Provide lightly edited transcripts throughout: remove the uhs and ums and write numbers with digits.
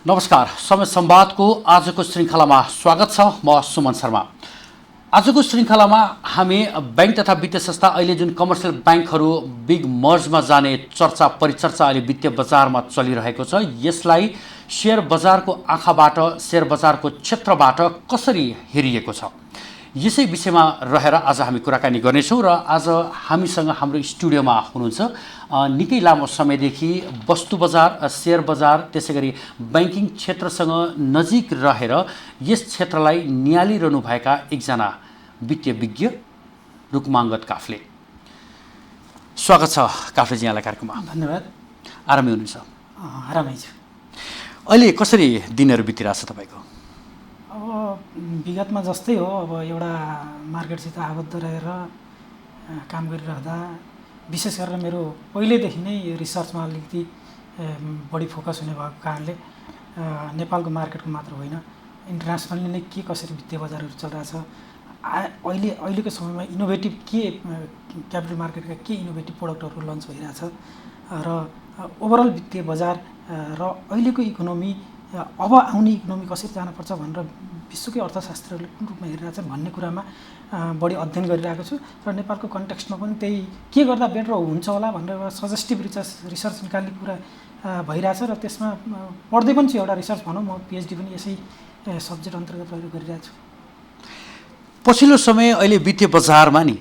नमस्कार, समय संवादको आजको श्रृङ्खलामा स्वागत छ। म सुमन शर्मा। आजको श्रृङ्खलामा हामी बैंक तथा वित्तीय संस्था अहिले जुन कमर्सियल बैंकहरू बिग मर्जमा जाने चर्चा परिचर्चा अहिले वित्तीय बजारमा चलिरहेको छ, यसलाई शेयर बजारको आँखाबाट, शेयर बजारको क्षेत्रबाट कसरी हेरिएको छ, यसै विषयमा रहेर आज हामी कुराकानी गर्नेछौँ। र आज हामीसँग हाम्रो स्टुडियोमा हुनुहुन्छ निकै लामो समयदेखि वस्तु बजार, शेयर बजार, त्यसैगरी बैंकिङ क्षेत्रसँग नजिक रहेर यस क्षेत्रलाई नियालिरहनु भएका एकजना वित्तीय विज्ञ रुकमाङ्गत काफ्ले। स्वागत छ काफ्लेजी यहाँलाई कार्यक्रममा। धन्यवाद। आरामै हुनुहुन्छ? आरामै छु। अहिले कसरी दिनहरू बितिरहेछ तपाईँको? अब विगतमा जस्तै हो। अब एउटा मार्केटसित आबद्ध रहेर काम गरिरहँदा विशेष गरेर मेरो पहिलेदेखि नै रिसर्चमा अलिकति बढी फोकस हुने भएको कारणले नेपालको मार्केटको मात्र होइन, इन्टरनेसनली नै के कसरी वित्तीय बजारहरू चलिरहेछ, अहिलेको समयमा इनोभेटिभ के क्यापिटल मार्केटका के इनोभेटिभ प्रोडक्टहरू लन्च भइरहेछ र ओभरअल वित्तीय बजार र अहिलेको इकोनोमी, अब आउने इकोनोमी कसरी जानुपर्छ भनेर विश्वकै अर्थशास्त्रहरूले कुन रूपमा हेरिरहेछ भन्ने कुरामा बढी अध्ययन गरिरहेको छु। र नेपालको कन्टेक्स्टमा पनि त्यही के गर्दा बेटर हुन्छ होला भनेर एउटा सजेस्टिभ रिसर्च निकाल्ने कुरा भइरहेछ र त्यसमा पढ्दै पनि छु। एउटा रिसर्च भनौँ, म पिएचडी पनि यसै सब्जेक्ट अन्तर्गत रहेर गरिरहेको छु। पछिल्लो समय अहिले वित्तीय बजारमा नि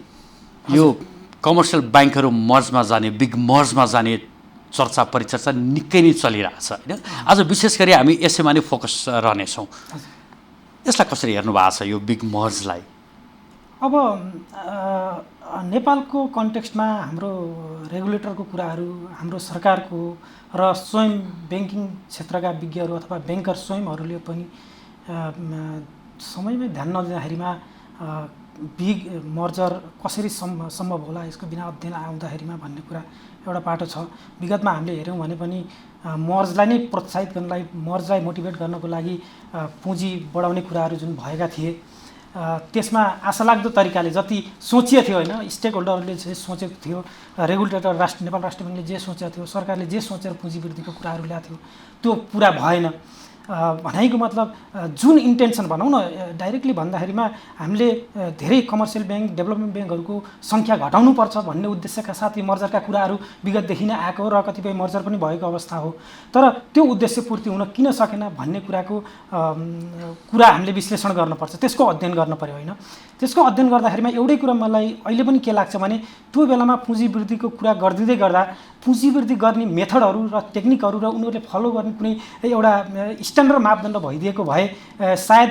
यो कमर्सियल बैंकहरू मर्जमा जाने, बिग मर्जमा जाने चर्चा परिचर्चा निकै नै चलिरहेछ होइन। आज विशेष गरी हामी यसैमा नै फोकस रहनेछौँ। यसलाई कसरी हेर्नु भएको छ यो बिग मर्जलाई? अब नेपालको कन्टेक्स्टमा हाम्रो रेगुलेटरको कुराहरू, हाम्रो सरकारको र स्वयं ब्याङ्किङ क्षेत्रका विज्ञहरू अथवा ब्याङ्कर स्वयंहरूले पनि समयमै ध्यान नदिँदाखेरिमा बिग मर्जर कसरी सम्भव होला, यसको बिना अध्ययन आउँदाखेरिमा भन्ने कुरा एउटा पाटो छ। विगतमा हामीले हेऱ्यौँ भने पनि मर्जलाई नै प्रोत्साहित गर्नलाई, मर्जलाई मोटिभेट गर्नको लागि पुँजी बढाउने कुराहरू जुन भएका थिए, त्यसमा आशालाग्दो तरिकाले जति सोचिएको थियो होइन, स्टेक होल्डरहरूले जे सोचेको थियो, रेगुलेटर नेपाल राष्ट्र ब्याङ्कले जे सोचेको थियो, सरकारले जे सोचेर पुँजी वृद्धिको कुराहरू ल्याएको थियो, त्यो पुरा भएन। भनाइको मतलब जुन इन्टेन्सन भनौँ न, डाइरेक्टली भन्दाखेरिमा हामीले धेरै कमर्सियल ब्याङ्क, डेभलपमेन्ट ब्याङ्कहरूको सङ्ख्या घटाउनुपर्छ भन्ने उद्देश्यका साथ यी मर्जरका कुराहरू विगतदेखि नै आएको र कतिपय मर्जर पनि भएको अवस्था हो। तर त्यो उद्देश्य पूर्ति हुन किन सकेन भन्ने कुरा हामीले विश्लेषण गर्नुपर्छ, त्यसको अध्ययन गर्न पर्यो होइन। त्यसको अध्ययन गर्दाखेरिमा एउटै कुरा मलाई अहिले पनि के लाग्छ भने त्यो बेलामा पुँजी वृद्धिको कुरा गरिदिँदै गर्दा पुँजी वृद्धि गर्ने मेथडहरू र टेक्निकहरू र उनीहरूले फलो गर्ने कुनै एउटा स्ट्यान्डर्ड मापदण्ड भइदिएको भए सायद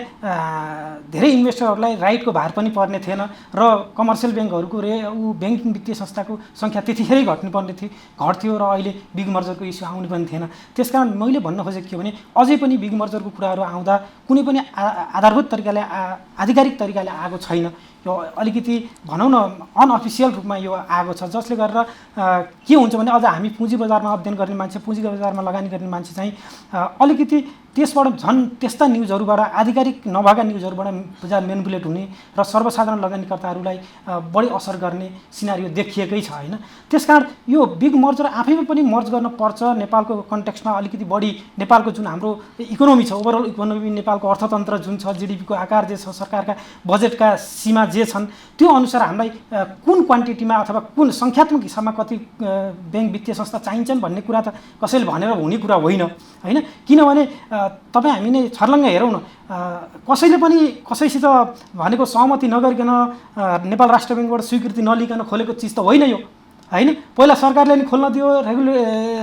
धेरै इन्भेस्टरहरूलाई राइटको भार पनि पर्ने थिएन र कमर्सियल ब्याङ्कहरूको ब्याङ्किङ वित्तीय संस्थाको सङ्ख्या त्यतिखेरै घट्थ्यो र अहिले बिग मर्जरको इस्यु आउने पनि थिएन। त्यसकारण मैले भन्न खोजेको के भने अझै पनि बिग मर्जरको कुराहरू आउँदा कुनै पनि आधारभूत तरिकाले, आधिकारिक तरिकाले आएको छैन। यो अलिकति भनौँ न अनअफिसियल रूपमा यो आएको छ, जसले गरेर के हुन्छ भने अझ हामी पुँजी बजारमा अध्ययन गर्ने मान्छे, पुँजी बजारमा लगानी गर्ने मान्छे चाहिँ अलिकति त्यसबाट झन् त्यस्ता न्युजहरूबाट, आधिकारिक नभएका न्युजहरूबाट बजार मेनिपुलेट हुने र सर्वसाधारण लगानीकर्ताहरूलाई बढी असर गर्ने सिनारियो देखिएकै छ होइन। त्यसकारण यो बिग मर्जर आफैमा पनि मर्ज गर्न पर्छ। नेपालको कन्टेक्स्टमा अलिकति बढी नेपालको जुन हाम्रो इकोनोमी छ, ओभरअल इकोनोमी, नेपालको अर्थतन्त्र जुन छ, जिडिपीको आकार जे छ, सरकारका बजेटका सीमा जे छन्, त्यो अनुसार हामीलाई कुन क्वान्टिटीमा अथवा कुन सङ्ख्यात्मक हिसाबमा कति ब्याङ्क वित्तीय संस्था चाहिन्छन् भन्ने कुरा त कसैले भनेर हुने कुरा होइन होइन। किनभने तपाईँ हामी नै छर्लङ्ग हेरौँ न, कसैले पनि कसैसित भनेको सहमति नगरिकन नेपाल राष्ट्र ब्याङ्कबाट स्वीकृति नलिकन खोलेको चिज त होइन यो होइन। पहिला सरकारले नि खोल्न दियो,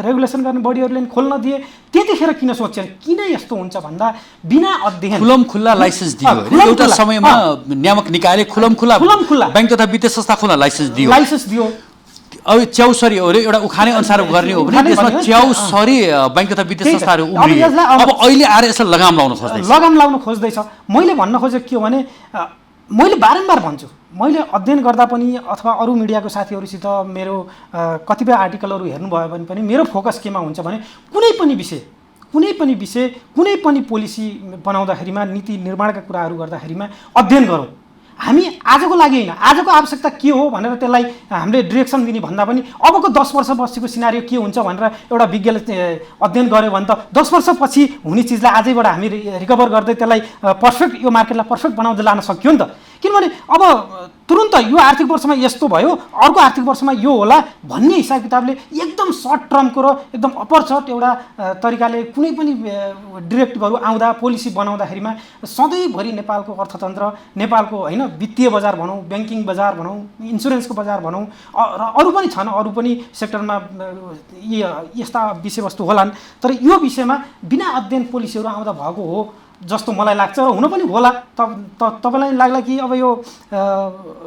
रेगुलेसन गर्ने बडीहरूले नि खोल्न दिए, त्यतिखेर किन सोचेन? किन यस्तो हुन्छ भन्दा बिना अध्ययन खुल्ला लाइसेन्स दियो। एउटा समयमा नियामक निकायले खुल्ला बैंक तथा वित्तीय संस्था खोल्न लाइसेन्स दियो। अब च्याउसरी हो एउटा उखाने अनुसार गर्ने हो भने त्यसमा च्याउसरी बैंक तथा वित्तीय संस्थाहरू उम्रिए। अब अहिले आएर यसलाई लगाम लाउन खोज्दैछ। मैले भन्न खोजेको के हो भने मैले बारम्बार भन्छु, मैले अध्ययन गर्दा पनि अथवा अरू मिडियाको साथीहरूसित मेरो कतिपय आर्टिकलहरू हेर्नुभयो भने पनि मेरो फोकस केमा हुन्छ भने कुनै पनि विषय कुनै पनि पोलिसी बनाउँदाखेरिमा, नीति निर्माणका कुराहरू गर्दाखेरिमा अध्ययन गरौँ। हामी आजको लागि होइन, आजको आवश्यकता के हो भनेर त्यसलाई हामीले डिरेक्सन दिने भन्दा पनि अबको 10 वर्षपछिको सिनारियो के हुन्छ भनेर एउटा विज्ञले अध्ययन गर्यो भने त 10 वर्षपछि हुने चिजलाई आजैबाट हामी रिकभर गर्दै त्यसलाई पर्फेक्ट, यो मार्केटलाई पर्फेक्ट बनाउँदै लान सक्यो नि त। किनभने अब तुरुन्त यो आर्थिक वर्षमा यस्तो भयो, अर्को आर्थिक वर्षमा यो होला भन्ने हिसाब किताबले एकदम सर्ट टर्मको र एकदम अपरचट एउटा तरिकाले कुनै पनि डिरेक्टिभहरू आउँदा, पोलिसी बनाउँदाखेरिमा सधैँभरि नेपालको अर्थतन्त्र, नेपालको होइन वित्तीय बजार भनौँ, ब्याङ्किङ बजार भनौँ, इन्सुरेन्सको बजार भनौँ र अरू पनि छन्, अरू पनि सेक्टरमा यस्ता विषयवस्तु होलान्, तर यो विषयमा बिना अध्ययन पोलिसीहरू आउँदा भएको हो जस्तो मलाई लाग्छ र हुन पनि होला। तपाईँलाई लाग्ला कि अब यो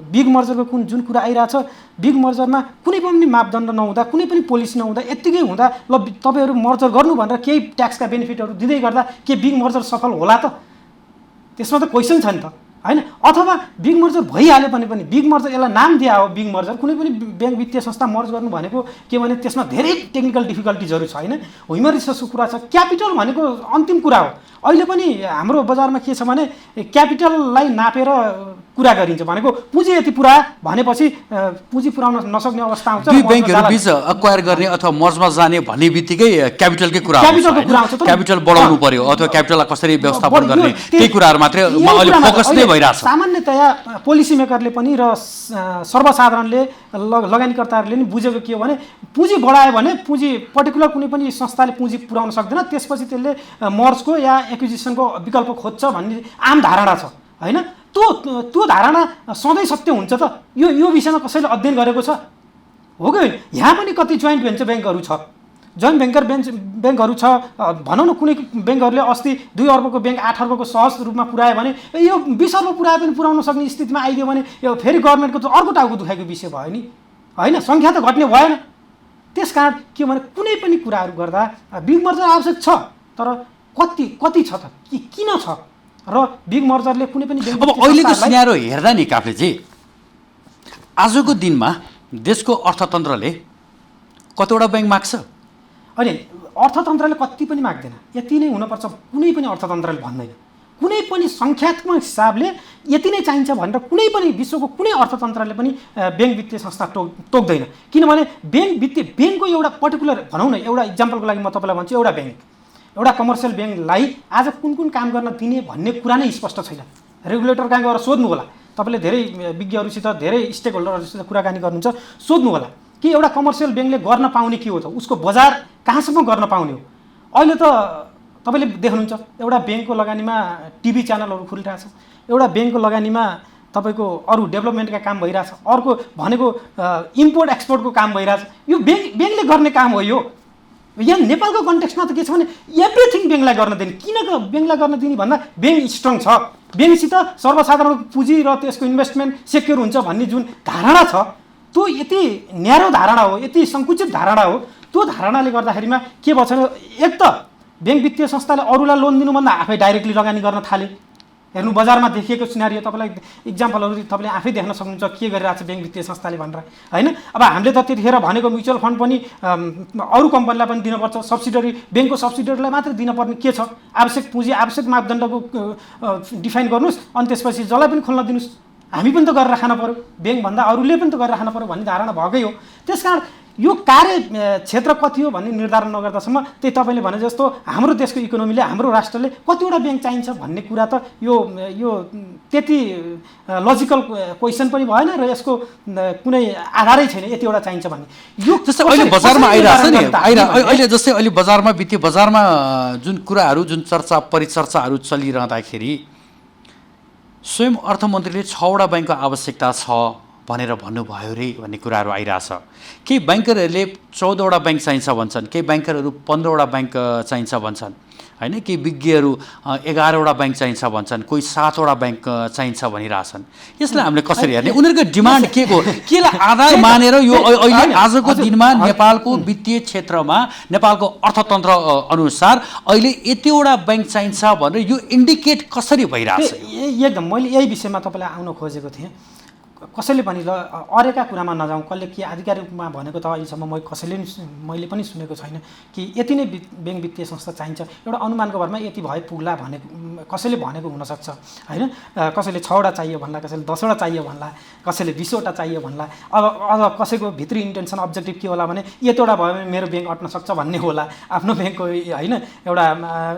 बिग मर्जरको जुन कुरा आइरहेछ, बिग मर्जरमा कुनै पनि मापदण्ड नहुँदा, कुनै पनि पोलिसी नहुँदा, यत्तिकै हुँदा ल तपाईँहरू मर्जर गर्नु भनेर केही ट्याक्सका बेनिफिटहरू दिँदै गर्दा के बिग मर्जर सफल होला त? त्यसमा त क्वेसन छ नि त, होइन? अथवा बिग मर्जर भइहाल्यो भने पनि बिग मर्जर, यसलाई नाम दिए हो बिग मर्जर, कुनै पनि ब्याङ्क वित्तीय संस्था मर्ज गर्नु भनेको के भने त्यसमा धेरै टेक्निकल डिफिकल्टिजहरू छ, होइन? ह्युमन रिसोर्सको कुरा छ, क्यापिटल भनेको अन्तिम कुरा हो। अहिले पनि हाम्रो बजारमा के छ भने क्यापिटललाई नापेर कुरा गरिन्छ, भनेको पुँजी यति पुरा भनेपछि पुँजी पुर्याउन नसक्ने अवस्था आउँछ। दुई ब्याङ्कहरू बीच एक्वायर गर्ने अथवा मर्जमा जाने भन्ने बित्तिकै क्यापिटलकै कुरा आउँछ, क्यापिटल बढाउनु पर्यो अथवा क्यापिटललाई कसरी व्यवस्थापन गर्ने, त्यही कुराहरू मात्रै अहिले फोकस नै भइरहेछ। सामान्यतया पोलिसी मेकरले पनि र सर्वसाधारणले, लगानीकर्ताहरूले नि बुझेको के हो भने पुँजी बढायो भने पुँजी पर्टिकुलर कुनै पनि संस्थाले पुँजी पुर्याउन सक्दैन, त्यसपछि त्यसले मर्जको या एक्विजिसनको विकल्प खोज्छ भन्ने आम धारणा छ, होइन? त्यो धारणा सधैँ सत्य हुन्छ त? यो विषयमा कसैले अध्ययन गरेको छ हो कि? यहाँ पनि कति जोइन्ट भेन्चर ब्याङ्कहरू छ, जोइन्ट ब्याङ्कहरू छ भनौँ न। कुनै ब्याङ्कहरूले अस्ति 2 अर्बको ब्याङ्क 8 अर्बको सहज रूपमा पुऱ्यायो भने यो 20 अर्ब पुऱ्याए पनि पुर्याउन सक्ने स्थितिमा आइदियो भने यो फेरि गभर्मेन्टको त अर्को टाउको दुखाइको विषय भयो नि, होइन? सङ्ख्या त घट्ने भएन। त्यस कारण के भने कुनै पनि कुराहरू गर्दा बिग मर्जर आवश्यक छ, तर कति छ त, किन छ? र बिग मर्जरले कुनै पनि अब अहिलेको सिनारो हेर्दा नि काफ्लेजी, आजको दिनमा देशको अर्थतन्त्रले कतिवटा ब्याङ्क माग्छ? अनि अर्थतन्त्रले कति पनि माग्दैन, यति नै हुनुपर्छ कुनै पनि अर्थतन्त्रले भन्दैन। कुनै पनि सङ्ख्यात्मक हिसाबले यति नै चाहिन्छ भनेर कुनै पनि विश्वको कुनै अर्थतन्त्रले पनि ब्याङ्क वित्तीय संस्था तोक्दैन। किनभने ब्याङ्कको एउटा पर्टिकुलर भनौँ न, एउटा इक्जाम्पलको लागि म तपाईँलाई भन्छु, एउटा कमर्सियल ब्याङ्कलाई आज कुन काम गर्न दिने भन्ने कुरा नै स्पष्ट छैन। रेगुलेटर कहाँ गएर सोध्नु होला, तपाईँले धेरै विज्ञहरूसित, धेरै स्टेक होल्डरहरूसित कुराकानी गर्नुहुन्छ, सोध्नु होला कि एउटा कमर्सियल ब्याङ्कले गर्न पाउने के हो त, उसको बजार कहाँसम्म गर्न पाउने हो। अहिले त तपाईँले देख्नुहुन्छ एउटा ब्याङ्कको लगानीमा टिभी च्यानलहरू खुलिरहेछ, एउटा ब्याङ्कको लगानीमा तपाईँको अरू डेभलपमेन्टका काम भइरहेछ, अर्को भनेको इम्पोर्ट एक्सपोर्टको काम भइरहेछ। यो ब्याङ्कले गर्ने काम हो। यो यहाँ नेपालको कन्टेक्स्टमा त के छ भने एभ्रिथिङ ब्याङ्कलाई गर्न दिने। किन ब्याङ्कलाई गर्न दिने भन्दा ब्याङ्क स्ट्रङ छ, ब्याङ्कसित सर्वसाधारणको पुँजी र त्यसको इन्भेस्टमेन्ट सेक्योर हुन्छ भन्ने जुन धारणा छ, त्यो यति न्यारो धारणा हो, यति सङ्कुचित धारणा हो। त्यो धारणाले गर्दाखेरिमा के भन्छ भने एक त ब्याङ्क वित्तीय संस्थाले अरूलाई लोन दिनुभन्दा आफै डाइरेक्टली लगानी गर्न थाले। हेर्नु बजारमा देखिएको सिनारियो तपाईँलाई इक्जाम्पलहरू तपाईँले आफै देख्न सक्नुहुन्छ के गरिरहेको छ ब्याङ्क वित्तीय संस्थाले भनेर, होइन? अब हामीले त त्यतिखेर भनेको म्युचुअल फन्ड पनि अरू कम्पनीलाई पनि दिनुपर्छ, सब्सिडरी ब्याङ्कको सब्सिडरीलाई मात्रै दिनुपर्ने के छ? आवश्यक पुँजी, आवश्यक मापदण्डको डिफाइन गर्नुहोस्, अनि त्यसपछि जसलाई पनि खोल्न दिनुहोस्। हामी पनि त गरेर खान पऱ्यो, ब्याङ्कभन्दा अरूले पनि त गरेर खान पऱ्यो भन्ने धारणा भएकै हो। त्यस कारण यो कार्य क्षेत्र कति हो भन्ने निर्धारण नगर्दासम्म त्यही तपाईँले भने जस्तो हाम्रो देशको इकोनोमीले, हाम्रो राष्ट्रले कतिवटा ब्याङ्क चाहिन्छ भन्ने कुरा त यो त्यति लजिकल क्वेसन पनि भएन र यसको कुनै आधारै छैन यतिवटा चाहिन्छ भन्ने। यो जस्तै अहिले बजारमा आइरहेछ नि, अहिले जस्तै अहिले बजारमा, वित्तीय बजारमा जुन कुराहरू, जुन चर्चा परिचर्चाहरू चलिरहँदाखेरि स्वयं अर्थमन्त्रीले 6वटा ब्याङ्कको आवश्यकता छ भनेर भन्नुभयो रे भन्ने कुराहरू आइरहेछ। केही ब्याङ्करहरूले 14वटा ब्याङ्क चाहिन्छ भन्छन्, केही ब्याङ्करहरू 15वटा ब्याङ्क चाहिन्छ भन्छन्, होइन? केही विज्ञहरू 11वटा ब्याङ्क चाहिन्छ भन्छन्, कोही 7वटा ब्याङ्क चाहिन्छ भनिरहेछन्। यसलाई हामीले कसरी हेर्ने? उनीहरूको डिमान्ड के हो, केलाई आधार मानेर यो अहिले आजको दिनमा नेपालको वित्तीय क्षेत्रमा, नेपालको अर्थतन्त्र अनुसार अहिले यतिवटा ब्याङ्क चाहिन्छ भनेर यो इन्डिकेट कसरी भइरहेछ? एकदम मैले यही विषयमा तपाईँलाई आउन खोजेको थिएँ। कसैले पनि ल अरेका कुरामा नजाउँ, कसले के आधिकारिक रूपमा भनेको त अहिलेसम्म मैले पनि सुनेको छैन कि यति नै ब्याङ्क वित्तीय संस्था चाहिन्छ। एउटा अनुमानको भरमा यति भए पुग्ला भनेको कसैले भनेको हुनसक्छ होइन। कसैले 6वटा चाहियो भन्ला, कसैले 10वटा चाहियो भन्ला, कसैले 20वटा चाहियो भन्ला। अब कसैको भित्री इन्टेन्सन अब्जेक्टिभ के होला भने यतिवटा भयो भने मेरो ब्याङ्क अट्न सक्छ भन्ने होला, आफ्नो ब्याङ्कको होइन एउटा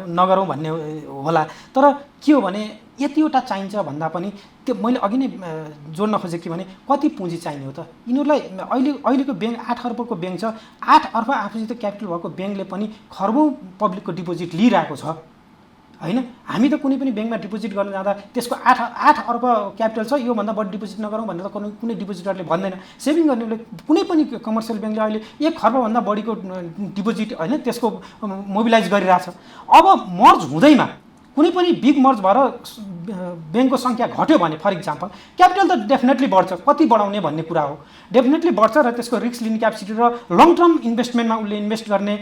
नगरौँ भन्ने होला। तर के हो भने यतिवटा चाहिन्छ भन्दा पनि त्यो मैले अघि नै जोड्न खोजेँ कि भने कति पुँजी चाहिने हो त। यिनीहरूलाई अहिलेको ब्याङ्क 8 अर्बको ब्याङ्क छ। 8 अर्ब आफूसित क्यापिटल भएको ब्याङ्कले पनि खर्बौँ पब्लिकको डिपोजिट लिइरहेको छ होइन। हामी त कुनै पनि ब्याङ्कमा डिपोजिट गर्न जाँदा त्यसको 8 अर्ब क्यापिटल छ, योभन्दा बढी डिपोजिट नगरौँ भनेर त कुनै डिपोजिटरले भन्दैन। सेभिङ गर्नेले कुनै पनि कमर्सियल ब्याङ्कले अहिले 1 खर्बभन्दा बढीको डिपोजिट होइन त्यसको मोबिलाइज गरिरहेछ। अब मर्ज हुँदैमा कुनै पनि बिग मर्ज भएर ब्याङ्कको सङ्ख्या घट्यो भने फर इक्जाम्पल क्यापिटल त डेफिनेटली बढ्छ, कति बढाउने भन्ने कुरा हो, डेफिनेटली बढ्छ र त्यसको रिस्क लिने क्यापेसिटी र लङ टर्म इन्भेस्टमेन्टमा उसले इन्भेस्ट गर्ने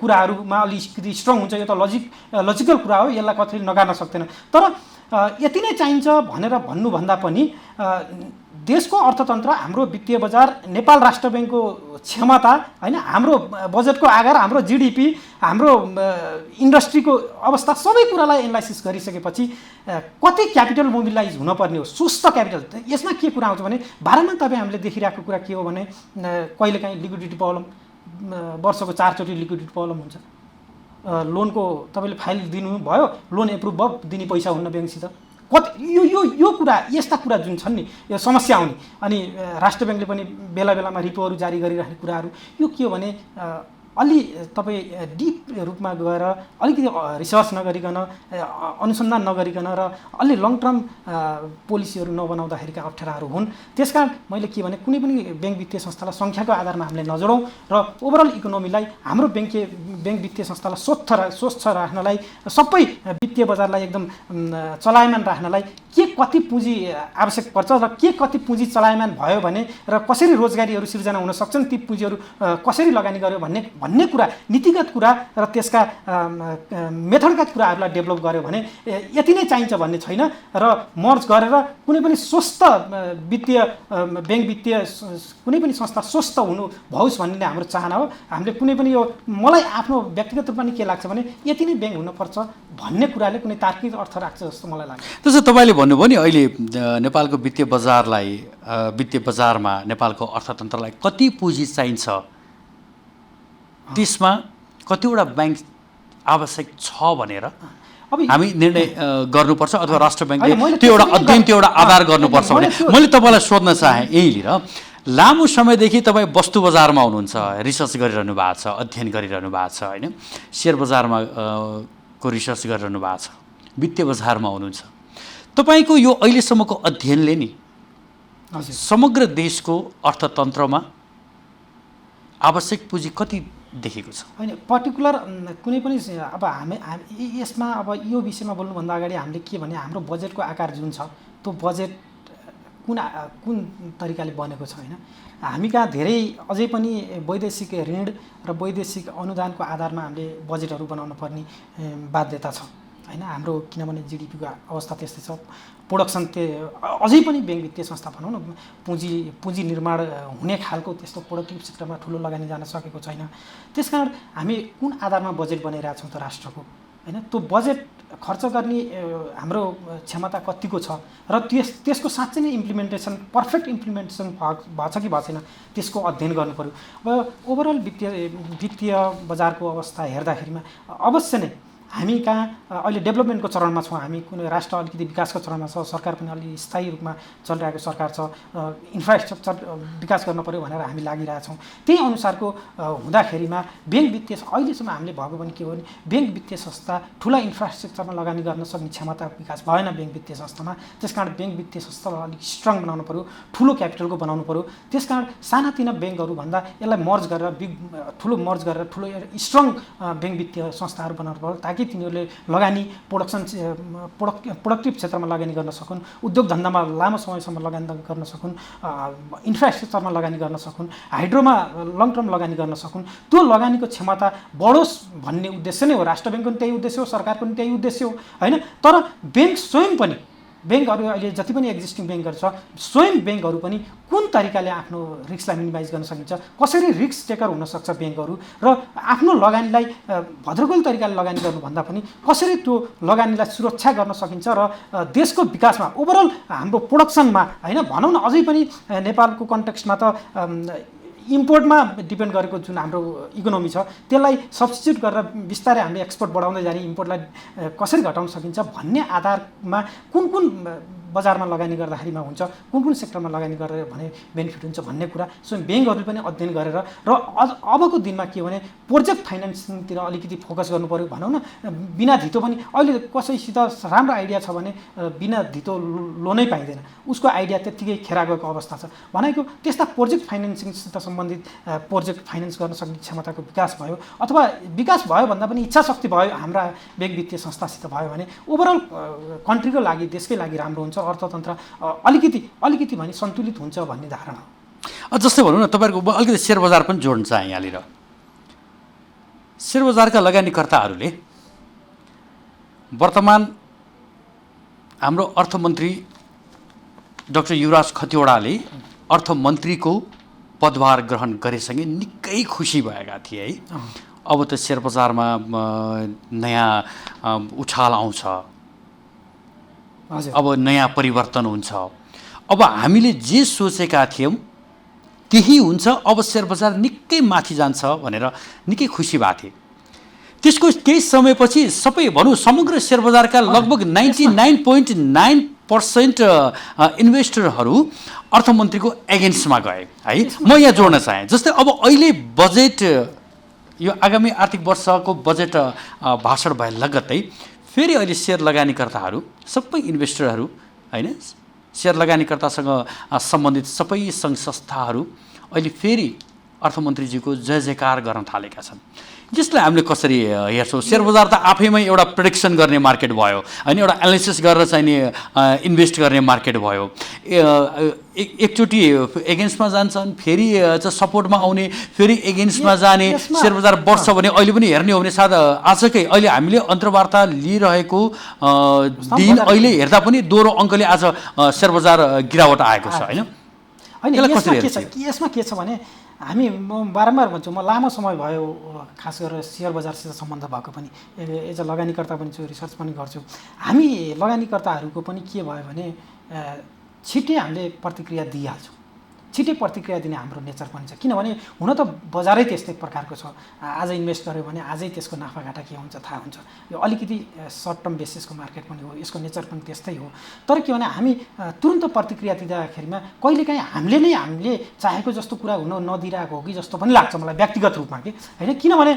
कुराहरूमा अलिकति स्ट्रङ हुन्छ। यो त लजिकल कुरा हो, यसलाई कतै नगार्न सक्दैन। तर यति नै चाहिन्छ भनेर भन्नुभन्दा पनि देशको अर्थतन्त्र, हाम्रो वित्तीय बजार, नेपाल राष्ट्र ब्याङ्कको क्षमता होइन, हाम्रो बजेटको आधार, हाम्रो जिडिपी, हाम्रो इन्डस्ट्रीको अवस्था सबै कुरालाई एनालाइसिस गरिसकेपछि कति क्यापिटल मोबिलाइज हुनुपर्ने हो, सुस्त क्यापिटल। यसमा के कुरा आउँछ भने बारम्बार तपाईँ हामीले देखिरहेको कुरा के हो भने कहिलेकाहीँ लिक्विडिटी प्रब्लम, वर्षको 4 चोटि लिक्विडिटी प्रब्लम हुन्छ। लोनको तपाईँले फाइल दिनुभयो, लोन एप्रुभ भयो, दिने पैसा हुन्न ब्याङ्कसित। यो कुरा, यस्ता कुरा जुन छन् नि, यो समस्या आउने। अनि राष्ट्र ब्याङ्कले पनि बेला बेलामा रिपोहरू जारी गरिराख्ने कुराहरू, यो के हो भने अलि तपाईँ डिप रूपमा गएर अलिकति रिसर्च नगरिकन, अनुसन्धान नगरिकन र अलि लङ टर्म पोलिसीहरू नबनाउँदाखेरिका अप्ठ्याराहरू हुन्। त्यसकारण मैले के भने कुनै पनि ब्याङ्क वित्तीय संस्थालाई सङ्ख्याको आधारमा हामीले नजोडौँ र ओभरअल इकोनोमीलाई, हाम्रो ब्याङ्क वित्तीय संस्थालाई स्वच्छ राख्नलाई, सबै वित्तीय बजारलाई एकदम चलायमान राख्नलाई के कति पुँजी आवश्यक पर्छ र के कति पुँजी चलायमान भयो भने र कसरी रोजगारीहरू सिर्जना हुन सक्छन्, ती पुँजीहरू कसरी लगानी गर्यो भन्ने कुरा, नीतिगत कुरा र त्यसका मेथडका कुराहरूलाई डेभलप गर्यो भने यति नै चाहिन्छ भन्ने छैन। र मर्ज गरेर कुनै पनि स्वस्थ वित्तीय ब्याङ्क वित्तीय कुनै पनि संस्था स्वस्थ हुनु भओस् भन्ने नै हाम्रो चाहना हो। हामीले कुनै पनि यो, मलाई आफ्नो व्यक्तिगत रूपमा के लाग्छ भने यति नै ब्याङ्क हुनुपर्छ भन्ने कुराले कुनै तार्किक अर्थ राख्छ जस्तो मलाई लाग्छ। त्यसो तपाईँले भन्नुभयो नि अहिले नेपालको वित्तीय बजारमा नेपालको अर्थतन्त्रलाई कति पुँजी चाहिन्छ, त्यसमा कतिवटा ब्याङ्क आवश्यक छ भनेर हामी निर्णय गर्नुपर्छ अथवा राष्ट्र ब्याङ्कले त्यो एउटा अध्ययन, त्यो एउटा आधार गर्नुपर्छ भने मैले तपाईँलाई सोध्न चाहेँ। यहीँनिर लामो समयदेखि तपाईँ वस्तु बजारमा हुनुहुन्छ, रिसर्च गरिरहनु भएको छ, अध्ययन गरिरहनु भएको छ होइन, सेयर बजारमा को रिसर्च गरिरहनु भएको छ, वित्तीय बजारमा हुनुहुन्छ। तपाईँको यो अहिलेसम्मको अध्ययनले नि समग्र देशको अर्थतन्त्रमा आवश्यक पुँजी कति देखेको छ? होइन, पर्टिकुलर कुनै पनि अब हामी यसमा अब यो विषयमा बोल्नुभन्दा अगाडि हामीले के भने हाम्रो बजेटको आकार जुन छ त्यो बजेट कुन तरिकाले बनेको छ होइन। हामी कहाँ धेरै अझै पनि वैदेशिक ऋण र वैदेशिक अनुदानको आधारमा हामीले बजेटहरू बनाउन पर्ने बाध्यता छ होइन। हाम्रो किनभने जिडिपीको अवस्था त्यस्तै छ, प्रोडक्सन अझै पनि ब्याङ्क वित्तीय संस्था भनौँ न पुँजी निर्माण हुने खालको त्यस्तो प्रोडक्टिभ सेक्टरमा ठुलो लगानी जान सकेको छैन। त्यसकारण हामी कुन आधारमा बजेट बनाइरहेछौँ त राष्ट्रको होइन, त्यो बजेट खर्च गर्ने हाम्रो क्षमता कतिको छ र त्यसको साँच्चै नै पर्फेक्ट इम्प्लिमेन्टेसन भएको छ कि भएको छैन त्यसको अध्ययन गर्नु पऱ्यो। अब ओभरअल वित्तीय बजारको अवस्था हेर्दाखेरिमा अवश्य नै हामी कहाँ अहिले डेभलपमेन्टको चरणमा छौँ, हामी कुनै राष्ट्र अलिकति विकासको चरणमा छ, सरकार पनि अलि स्थायी रूपमा चलिरहेको सरकार छ, इन्फ्रास्ट्रक्चर विकास गर्न पऱ्यो भनेर हामी लागिरहेछौँ। त्यही अनुसारको हुँदाखेरिमा ब्याङ्क वित्तीय अहिलेसम्म हामीले भएको पनि के हो भने ब्याङ्क वित्तीय संस्था ठुला इन्फ्रास्ट्रक्चरमा लगानी गर्न सक्ने क्षमता विकास भएन ब्याङ्क वित्तीय संस्थामा। त्यसकारण ब्याङ्क वित्तीय संस्थालाई अलिक स्ट्रङ बनाउनु पऱ्यो, ठुलो क्यापिटलको बनाउनु पऱ्यो। त्यसकारण सानातिना ब्याङ्कहरूभन्दा यसलाई मर्ज गरेर ठुलो स्ट्रङ ब्याङ्क वित्तीय संस्थाहरू बनाउनु पऱ्यो ताकि तिनीहरूले लगानी प्रोडक्टिभ क्षेत्रमा लगानी गर्न सकुन्, उद्योग धन्दामा लामो समयसम्म लगानी गर्न सकुन्, इन्फ्रास्ट्रक्चरमा लगानी गर्न सकुन्, हाइड्रोमा लङ टर्म लगानी गर्न सकुन्। त्यो लगानीको क्षमता बढोस् भन्ने उद्देश्य नै हो। राष्ट्र ब्याङ्कको पनि त्यही उद्देश्य हो, सरकारको पनि त्यही उद्देश्य हो होइन। तर ब्याङ्क स्वयं पनि ब्याङ्कहरू अहिले जति पनि एक्जिस्टिङ ब्याङ्कहरू छ स्वयं ब्याङ्कहरू पनि कुन तरिकाले आफ्नो रिस्कलाई मिनिमाइज गर्न सकिन्छ, कसरी रिस्क टेकर हुनसक्छ ब्याङ्कहरू र आफ्नो लगानीलाई भद्रगोल तरिकाले लगानी गर्नुभन्दा पनि कसरी त्यो लगानीलाई सुरक्षा गर्न सकिन्छ र देशको विकासमा ओभरअल हाम्रो प्रोडक्सनमा होइन भनौँ न अझै पनि नेपालको कन्टेक्स्टमा त इम्पोर्टमा डिपेन्ड गरेको जुन हाम्रो इकोनोमी छ त्यसलाई सब्स्टिट्युट गरेर बिस्तारै हामीले एक्सपोर्ट बढाउँदै जाने इम्पोर्टलाई कसरी घटाउन सकिन्छ भन्ने आधारमा कुन कुन बजारमा लगानी गर्दाखेरिमा हुन्छ, कुन कुन सेक्टरमा लगानी गरेर भने बेनिफिट हुन्छ भन्ने कुरा स्वयं ब्याङ्कहरूले पनि अध्ययन गरेर र अबको दिनमा के हो भने प्रोजेक्ट फाइनेन्सिङतिर अलिकति फोकस गर्नु पऱ्यो भनौँ न। बिना धितो पनि अहिले कसैसित राम्रो आइडिया छ भने बिना धितो लोनै पाइँदैन, उसको आइडिया त्यत्तिकै खेरा गएको अवस्था छ भनेको। त्यस्ता प्रोजेक्ट फाइनेन्सिङसित सम्बन्धित प्रोजेक्ट फाइनेन्स गर्न सक्ने क्षमताको विकास भयो अथवा विकास भयो भन्दा पनि इच्छा शक्ति भयो हाम्रा ब्याङ्क वित्तीय संस्थासित भयो भने ओभरअल कन्ट्रीको लागि देशकै लागि राम्रो हुन्छ, अर्थतन्त्र अलिकति भने सन्तुलित हुन्छ भन्ने धारणा हो। जस्तै भनौँ न तपाईँहरूको अलिकति सेयर बजार पनि जोड्न चाहे यहाँनिर। सेयर बजारका लगानीकर्ताहरूले वर्तमान हाम्रो अर्थमन्त्री डाक्टर युवराज खतिवडाले अर्थमन्त्रीको पदभार ग्रहण गरेसँगै निकै खुसी भएका थिए है। अब त सेयर बजारमा नयाँ उछाल आउँछ, अब नयाँ परिवर्तन हुन्छ, अब हामीले जे सोचेका थियौँ त्यही हुन्छ, अब सेयर बजार निकै माथि जान्छ भनेर निकै खुसी भएको थिए। त्यसको केही समयपछि सबै भनौँ समग्र सेयर बजारका लगभग 99.9% इन्भेस्टरहरू अर्थमन्त्रीको एगेन्स्टमा गए है। म यहाँ जोड्न चाहेँ जस्तै अब अहिले बजेट यो आगामी आर्थिक वर्षको बजेट भाषण भए लगत्तै फेरि अहिले सेयर लगानीकर्ताहरू सबै इन्भेस्टरहरू होइन सेयर लगानीकर्तासँग सम्बन्धित सबै सङ्घ संस्थाहरू अहिले फेरि अर्थमन्त्रीजीको जय जयकार गर्न थालेका छन्। जसलाई हामीले कसरी हेर्छौँ, सेयर बजार त आफैमै एउटा प्रेडिक्सन गर्ने मार्केट भयो होइन, एउटा एनालिसिस गरेर चाहिँ नि इन्भेस्ट गर्ने मार्केट भयो। एकचोटि एगेन्स्टमा जान्छन् फेरि चाहिँ सपोर्टमा आउने फेरि एगेन्स्टमा जाने, सेयर बजार बढ्छ भने अहिले पनि हेर्ने हो भने सायद आजकै अहिले हामीले अन्तर्वार्ता लिइरहेको दिन अहिले हेर्दा पनि दोहोरो अङ्कले आज सेयर बजार गिरावट आएको छ होइन। यसमा के छ भने हामी म बारम्बार भन्छु, म लामो समय भयो खास गरेर सेयर बजारसित सम्बन्ध भएको पनि एज अ लगानीकर्ता पनि छु, रिसर्च पनि गर्छु। हामी लगानीकर्ताहरूको पनि के भयो भने छिट्टै हामीले प्रतिक्रिया दिइहाल्छौँ, छिट्टै प्रतिक्रिया दिने हाम्रो नेचर पनि छ। किनभने हुन त बजारै त्यस्तै प्रकारको छ, आज इन्भेस्ट गर्यो भने आजै त्यसको नाफाघाटा के हुन्छ थाहा हुन्छ। यो अलिकति सर्ट टर्म बेसिसको मार्केट पनि हो, यसको नेचर पनि त्यस्तै हो। तर के भने हामी तुरन्त प्रतिक्रिया दिँदाखेरिमा कहिलेकाहीँ हामीले चाहेको जस्तो कुरा हुन नदिरहेको हो कि जस्तो पनि लाग्छ मलाई व्यक्तिगत रूपमा कि होइन। किनभने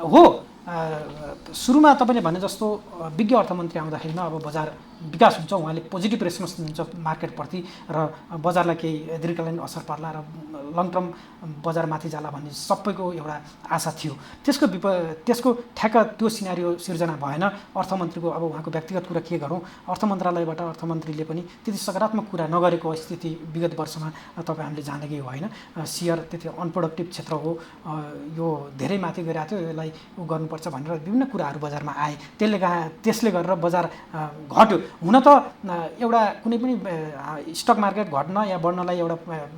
हो सुरुमा तपाईँले भने जस्तो विज्ञ अर्थमन्त्री आउँदाखेरिमा अब बजार विकास हुन्छ, उहाँले पोजिटिभ रेस्पोन्स दिनुहुन्छ मार्केटप्रति र बजारलाई केही दीर्घकालीन असर पर्ला र लङ टर्म बजार माथि जाला भन्ने सबैको एउटा आशा थियो। त्यसको ठ्याक्क त्यो सिनारियो सिर्जना भएन। अर्थमन्त्रीको अब उहाँको व्यक्तिगत कुरा के गरौँ, अर्थ मन्त्रालयबाट अर्थमन्त्रीले पनि त्यति सकारात्मक कुरा नगरेको स्थिति विगत वर्षमा तपाईँ हामीले जानेकै हो होइन। सेयर त्यति अनप्रोडक्टिभ क्षेत्र हो, यो धेरै माथि गइरहेको थियो, यसलाई उ गर्नुपर्छ भनेर विभिन्न कुराहरू बजारमा आए। त्यसले गरेर बजार घट्यो। हुन त एउटा कुनै पनि स्टक मार्केट घट्न या बढ्नलाई एउटा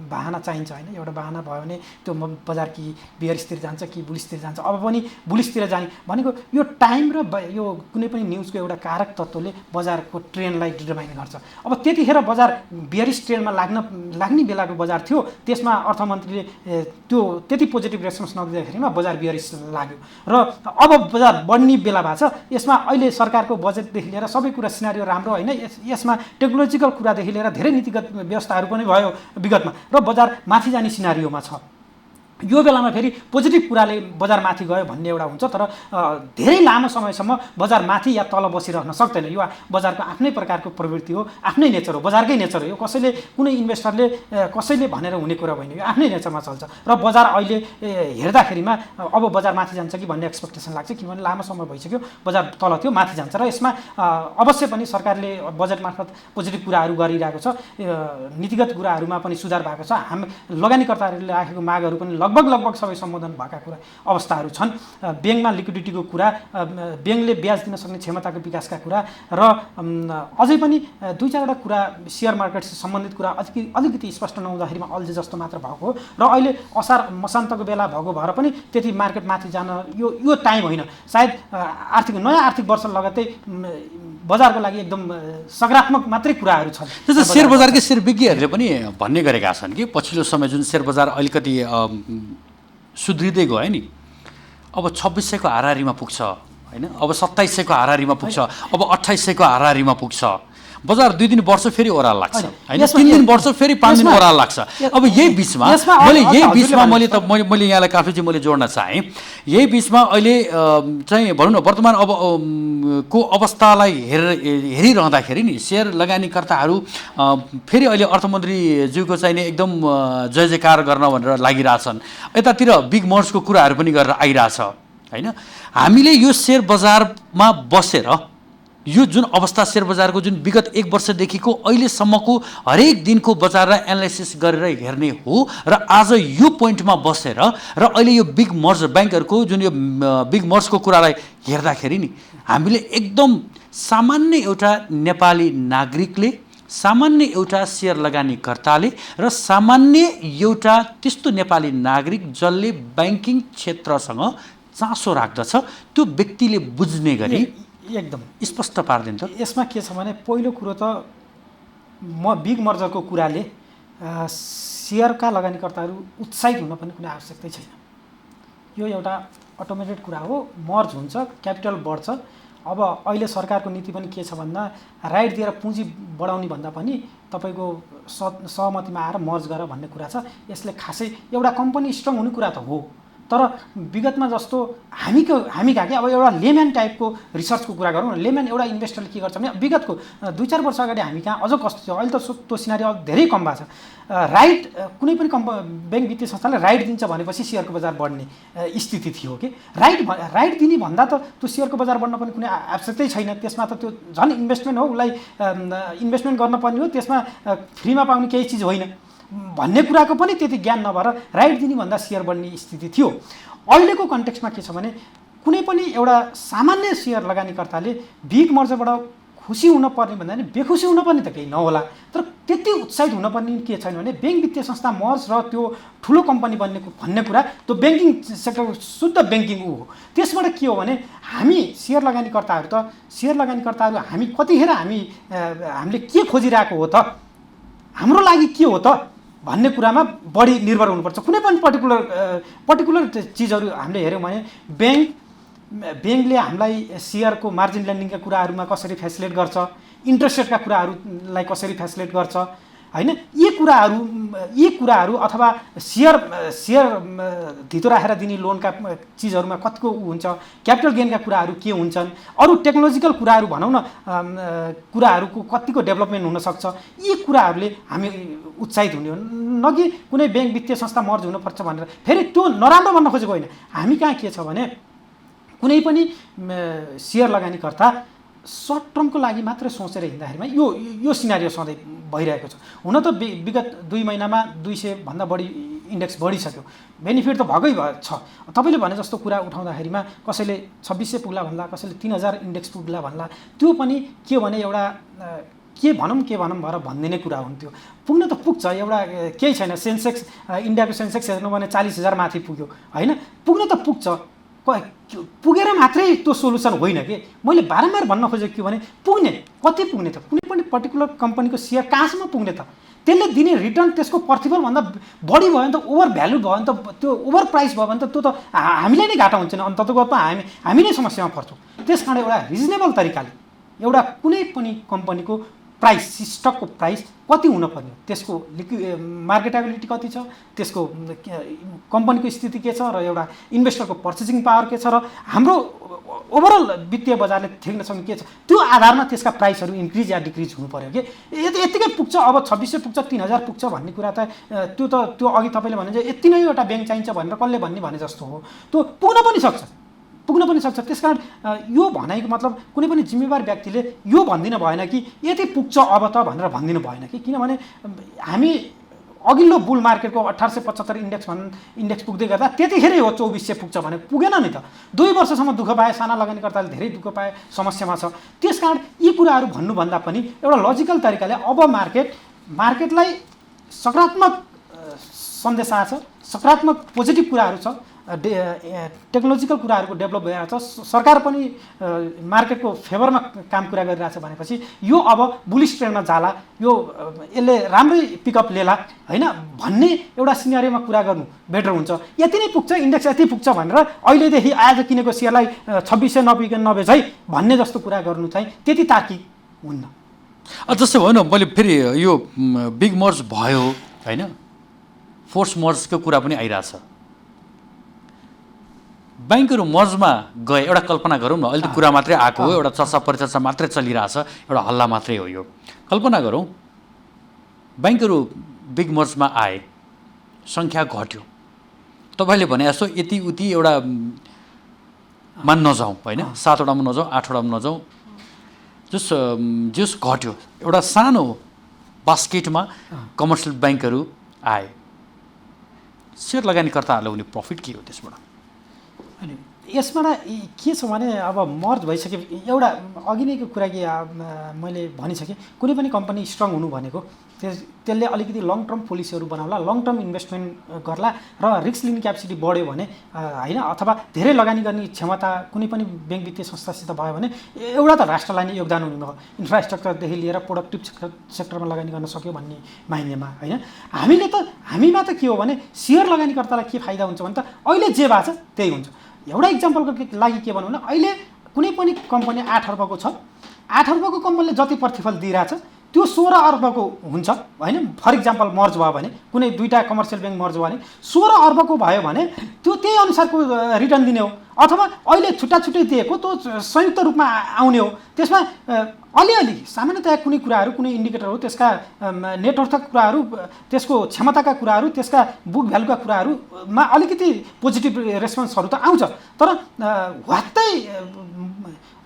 बहाना चाहिन्छ होइन। एउटा बहाना भयो भने त्यो बजार कि बियरिसतिर जान्छ कि बुलिसतिर जान्छ। अब पनि बुलिसतिर जाने भनेको यो टाइम र यो कुनै पनि न्युजको एउटा कारक तत्त्वले बजारको ट्रेन्डलाई डिटरमाइन गर्छ। अब त्यतिखेर बजार बियरिस ट्रेन्डमा लाग्ने बेलाको बजार थियो, त्यसमा अर्थमन्त्रीले त्यो त्यति पोजिटिभ रेस्पोन्स नदिँदाखेरिमा बजार बियरिस लाग्यो र अब बजार बढ्ने बेला भएको छ। यसमा अहिले सरकारको बजेटदेखि लिएर सबै कुरा सिनारियो राम्रो होइन। यसमा टेक्नोलोजिकल कुरादेखि लिएर धेरै नीतिगत व्यवस्थाहरू पनि भयो विगतमा र बजार माथि जाने सिनारियोमा छ। यो बेलामा फेरि पोजिटिभ कुराले बजार माथि गयो भन्ने एउटा हुन्छ, तर धेरै लामो समयसम्म बजार माथि या तल बसिरहन सक्दैन। यो बजारको आफ्नै प्रकारको प्रवृत्ति हो, आफ्नै नेचर हो, बजारकै नेचर हो। यो कसैले कुनै इन्भेस्टरले कसैले भनेर हुने कुरा होइन, यो आफ्नै नेचरमा चल्छ र बजार अहिले हेर्दाखेरिमा अब बजार माथि जान्छ कि भन्ने एक्सपेक्टेसन लाग्छ। किनभने लामो समय भइसक्यो बजार तल थियो, माथि जान्छ र यसमा अवश्य पनि सरकारले बजेट मार्फत पोजिटिभ कुराहरू गरिरहेको छ, नीतिगत कुराहरूमा पनि सुधार भएको छ। लगानीकर्ताहरूले राखेको मागहरू पनि लगभग सबै सम्बोधन भएका कुरा अवस्थाहरू छन्। ब्याङ्कमा लिक्विडिटीको कुरा, ब्याङ्कले ब्याज दिन सक्ने क्षमताको विकासका कुरा र अझै पनि दुई चारवटा कुरा सेयर मार्केटसँग सम्बन्धित कुरा अलिकति स्पष्ट नहुँदाखेरिमा अल्झे जस्तो मात्र भएको हो। र अहिले असार मसान्तको बेला भएको भएर पनि त्यति मार्केट माथि जान यो टाइम होइन। सायद नयाँ आर्थिक वर्ष लगत्तै बजारको लागि एकदम सकारात्मक मात्रै कुराहरू छन्। त्यसो सेयर बजारकै सेयर विज्ञहरूले पनि भन्ने गरेका छन् कि पछिल्लो समय जुन सेयर बजार अलिकति सुध्रिँदै गयो नि, अब 2600 को हाराहारीमा पुग्छ होइन, अब 2700 को हाराहारीमा पुग्छ, अब 2800 को हाराहारीमा पुग्छ। बजार 2 दिन वर्ष फेरि ओह्राल लाग्छ होइन, 3 दिन वर्ष फेरि 5 दिन ओह्राल लाग्छ। अब यही बिचमा मैले यहाँलाई काफीजी मैले जोड्न चाहेँ, यही बिचमा अहिले चाहिँ भनौँ न वर्तमान अब को अवस्थालाई हेरिरहँदाखेरि नि सेयर लगानीकर्ताहरू फेरि अहिले अर्थमन्त्रीज्यूको चाहिँ नि एकदम जय जयकार गर्न भनेर लागिरहेछन्। यतातिर बिग मर्जको कुराहरू पनि गरेर आइरहेछ होइन। हामीले यो सेयर बजारमा बसेर यो जुन अवस्था सेयर बजारको जुन विगत 1 वर्षदेखिको अहिलेसम्मको हरेक दिनको बजारलाई एनालाइसिस गरेर हेर्ने हो र आज यो पोइन्टमा बसेर र अहिले यो बिग मर्ज ब्याङ्कहरूको जुन यो बिग मर्जको कुरालाई हेर्दाखेरि नि हामीले एकदम सामान्य एउटा नेपाली नागरिकले, सामान्य एउटा सेयर लगानीकर्ताले र सामान्य एउटा त्यस्तो नेपाली नागरिक जसले ब्याङ्किङ क्षेत्रसँग चासो राख्दछ त्यो व्यक्तिले बुझ्ने गरी एकदम स्पष्ट पार्दैन त। यसमा के छ भने पहिलो कुरो त बिग मर्जरको कुराले सेयरका लगानीकर्ताहरू उत्साहित हुन पनि कुनै आवश्यकतै छैन। यो एउटा अटोमेटेड कुरा हो, मर्ज हुन्छ, क्यापिटल बढ्छ। अब अहिले सरकारको नीति पनि के छ भन्दा राइट दिएर पुँजी बढाउने भन्दा पनि तपाईँको सहमतिमा आएर मर्ज गर भन्ने कुरा छ। यसले खासै एउटा कम्पनी स्ट्रङ हुने कुरा त हो, तर विगतमा जस्तो हामी कहाँ कि अब एउटा लेम्यान टाइपको रिसर्चको कुरा गरौँ न। लेम्यान एउटा इन्भेस्टरले के गर्छ भने विगतको 2-4 वर्ष अगाडि हामी कहाँ अझ कस्तो थियो, अहिले त त्यो सिनारियो धेरै कम भएको छ। राइट कुनै पनि ब्याङ्क वित्तीय संस्थाले राइट दिन्छ भनेपछि सेयरको बजार बढ्ने स्थिति थियो कि राइट दिने भन्दा त त्यो सेयरको बजार बढ्न पनि कुनै आवश्यकतै छैन। त्यसमा त त्यो झन् इन्भेस्टमेन्ट हो, उसलाई इन्भेस्टमेन्ट गर्न पर्ने हो, त्यसमा फ्रीमा पाउने केही चिज होइन भन्ने कुराको पनि त्यति ज्ञान नभएर राइट दिने भन्दा सेयर बढ्ने स्थिति थियो। अहिलेको कन्टेक्स्टमा के छ भने कुनै पनि एउटा सामान्य सेयर लगानीकर्ताले बिग मर्जरबाट खुसी हुन पर्ने भन्दा नि बेखुसी हुन पनि त केही नहोला, तर त्यति उत्साहित हुन पर्ने के छैन भने ब्याङ्क वित्तीय संस्था मर्ज र त्यो ठुलो कम्पनी भन्ने कुरा त्यो ब्याङ्किङ सेक्टर शुद्ध ब्याङ्किङ हो। त्यसबाट के हो भने हामी सेयर लगानीकर्ताहरू हामी कतिखेर हामीले के खोजिरहेको हो त, हाम्रो लागि के हो त भन्ने कुरामा बढी निर्भर हुनुपर्छ। कुनै पनि पर्टिकुलर चिजहरू हामीले हेऱ्यौँ भने ब्याङ्कले हामीलाई सेयरको मार्जिन लेन्डिङका कुराहरूमा कसरी फेसिलिट गर्छ, इन्ट्रेस्ट रेटका कुराहरूलाई कसरी फेसिलिट गर्छ होइन, यी कुराहरू अथवा सेयर धितो राखेर दिने लोनका चिजहरूमा कतिको हुन्छ, क्यापिटल गेनका कुराहरू के हुन्छन्, अरू टेक्नोलोजिकल कुराहरू भनौँ न कुराहरूको कतिको डेभलपमेन्ट हुनसक्छ, यी कुराहरूले हामी उत्साहित हुने हो। न कि कुनै ब्याङ्क वित्तीय संस्था मर्ज हुनुपर्छ भनेर फेरि त्यो नराम्रो भन्न खोजेको होइन। हामी कहाँ के छ भने कुनै पनि सेयर लगानीकर्ता सर्ट टर्मको लागि मात्रै सोचेर हिँड्दाखेरिमा यो सिनारियो सधैँ भइरहेको छ। हुन त विगत 2 महिनामा 200 भन्दा बढी इन्डेक्स बढिसक्यो, बेनिफिट त भएकै छ। तपाईँले भने जस्तो कुरा उठाउँदाखेरिमा कसैले 2600 पुग्ला भन्ला, कसैले 3000 इन्डेक्स पुग्ला भन्ला, त्यो पनि के भने एउटा के भनौँ भएर भनिदिने कुरा हुन्थ्यो। पुग्न त पुग्छ, एउटा केही छैन। सेन्सेक्स इन्डियाको सेन्सेक्स हेर्नु भने 40,000 माथि पुग्यो होइन, पुग्न त पुग्छ, पुगेर मात्रै त्यो सोल्युसन होइन कि। मैले बारम्बार भन्न खोजेको के भने कति पुग्ने त, कुनै पनि पर्टिकुलर कम्पनीको सेयर कहाँसम्म पुग्ने त, त्यसले दिने रिटर्न त्यसको प्रतिफलभन्दा बढी भयो भने त, ओभर भ्यालु भयो भने त, त्यो ओभर प्राइस भयो भने त त्यो त हामीलाई नै घाटा हुन्छ नि, अन्ततोगतमा हामी नै समस्यामा पर्छौँ। त्यस कारण एउटा रिजनेबल तरिकाले एउटा कुनै पनि कम्पनीको प्राइस, स्टकको प्राइस कति हुनुपर्ने, त्यसको मार्केटेबिलिटी कति छ, त्यसको कम्पनीको स्थिति के छ र एउटा इन्भेस्टरको पर्चेसिङ पावर के छ र हाम्रो ओभरअल वित्तीय बजारले ठेक्न सक्ने के छ, त्यो आधारमा त्यसका प्राइसहरू इन्क्रिज या डिक्रिज हुनु पर्यो कि। यतिकै पुग्छ, अब 2600 पुग्छ, 3000 पुग्छ भन्ने कुरा त त्यो अघि तपाईँले भने यति नै एउटा ब्याङ्क चाहिन्छ भनेर कसले भने जस्तो हो, त्यो पुग्न पनि सक्छ। त्यसकारण यो भनाइको मतलब कुनै पनि जिम्मेवार व्यक्तिले यो भन्दिन भएन कि यति पुग्छ अब त भनेर भन्दिनु भएन कि, किनभने हामी अघिल्लो बुल मार्केटको 1875 इन्डेक्स पुग्दै गर्दा त्यतिखेरै हो 2400 पुग्छ भने पुगेन नि त। 2 वर्षसम्म दुःख पाए, साना लगानीकर्ताले धेरै दुःख पाए, समस्यामा छ। त्यसकारण यी कुराहरू भन्नुभन्दा पनि एउटा लजिकल तरिकाले अब मार्केटलाई सकारात्मक सन्देश आएको छ, सकारात्मक पोजिटिभ कुराहरू छ, टेक्नोलोजिकल कुराहरूको डेभलप भइरहेको छ, सरकार पनि मार्केटको फेभरमा काम कुरा गरिरहेछ भनेपछि यो अब बुलिस ट्रेन्डमा जाला, यो यसले राम्रै पिकअप लिएला होइन भन्ने एउटा सिनेरियोमा कुरा गर्नु बेटर हुन्छ। यति नै पुग्छ, इन्डेक्स यति पुग्छ भनेर अहिलेदेखि आज किनेको सेयरलाई 2600 नपुगिकन नबेच है भन्ने जस्तो कुरा गर्नु चाहिँ त्यति तार्किक हुन्न। जस्तै भयो न, मैले फेरि यो बिग मर्ज भयो होइन, फोर्स मर्जको कुरा पनि आइरहेछ। ब्याङ्कहरू मर्जमा गए, एउटा कल्पना गरौँ न, अहिले त कुरा मात्रै आएको हो, एउटा चर्चा परिचर्चा मात्रै चलिरहेछ, एउटा हल्ला मात्रै हो यो। कल्पना गरौँ ब्याङ्कहरू बिग मर्जमा आए, सङ्ख्या घट्यो, तपाईँले भने जस्तो यति उति एउटा मा नजाउँ होइन, 7 वटामा नजाउँ, 8 वटामा नजाउँ, जस घट्यो, एउटा सानो बास्केटमा कमर्सियल ब्याङ्कहरू आए, सेयर लगानीकर्ताहरूले हुने प्रफिट के हो त्यसबाट? अनि यसबाट के छ भने अब मर्ज भइसके एउटा अघि नैको कुरा कि मैले भनिसकेँ, कुनै पनि कम्पनी स्ट्रङ हुनु भनेको त्यसले अलिकति लङ टर्म पोलिसीहरू बनाउला, लङ टर्म इन्भेस्टमेन्ट गर्ला र रिस्क लिने क्यापेसिटी बढ्यो भने होइन, अथवा धेरै लगानी गर्ने क्षमता कुनै पनि ब्याङ्क वित्तीय संस्थासित भयो भने एउटा त राष्ट्रलाई नै योगदान हुने भयो, इन्फ्रास्ट्रक्चरदेखि लिएर प्रोडक्टिभ सेक्टरमा लगानी गर्न सक्यो भन्ने माइनेमा होइन। हामीमा त के हो भने सेयर लगानीकर्तालाई के फाइदा हुन्छ भने त अहिले जे भएको छ त्यही हुन्छ। एउटा इक्जाम्पलको लागि के भनौँ भने अहिले कुनै पनि कम्पनी 8 अर्बको छ, 8 अर्बको कम्पनीले जति प्रतिफल दिइरहेछ त्यो 16 अर्बको हुन्छ होइन। फर इक्जाम्पल मर्ज भयो भने, कुनै दुईवटा कमर्सियल ब्याङ्क मर्ज भयो भने 16 अर्बको भयो भने त्यो त्यही अनुसारको रिटर्न दिने हो, अथवा अहिले छुट्टा छुट्टै दिएको त्यो संयुक्त रूपमा आउने हो। त्यसमा अलिअलि सामान्यतया कुनै कुराहरू, कुनै इन्डिकेटर हो, त्यसका नेटवर्थका कुराहरू, त्यसको क्षमताका कुराहरू, त्यसका बुक भ्यालुका कुराहरूमा अलिकति पोजिटिभ रेस्पोन्सहरू त आउँछ, तर वात्तै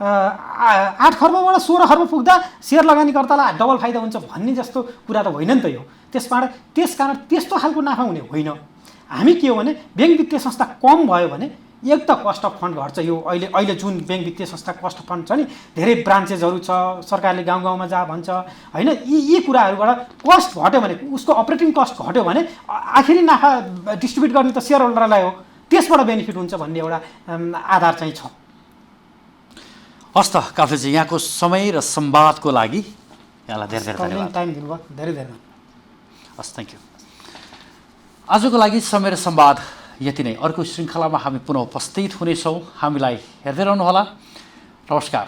8 खर्बबाट 16 खर्ब पुग्दा सेयर लगानीकर्तालाई डबल फाइदा हुन्छ भन्ने जस्तो कुरा त होइन नि त यो। त्यसकारण त्यस्तो खालको नाफा हुने होइन। हामी के हो भने ब्याङ्क वित्तीय संस्था कम भयो भने एक त कस्ट अफ फन्ड घट्छ। यो अहिले जुन ब्याङ्क वित्तीय संस्था कस्ट अफ फन्ड छ नि, धेरै ब्रान्चेसहरू छ, सरकारले गाउँ गाउँमा जा भन्छ होइन, यी कुराहरूबाट कस्ट घट्यो भने, उसको अपरेटिङ कस्ट घट्यो भने आखिरी नाफा डिस्ट्रिब्युट गर्ने त सेयर होल्डरलाई हो, त्यसबाट बेनिफिट हुन्छ भन्ने एउटा आधार चाहिँ छ। हस् त काफलेजी, यहाँको समय र संवादको लागि यहाँलाई धेरै धेरै धन्यवाद। टाइम दिनुभयो, धेरै धेरै हस्, थ्याङ्क यू। आजको लागि समय र संवाद यति नै। अर्को श्रृङ्खलामा हामी पुनः उपस्थित हुनेछौँ। हामीलाई हेर्दै रहनुहोला। नमस्कार।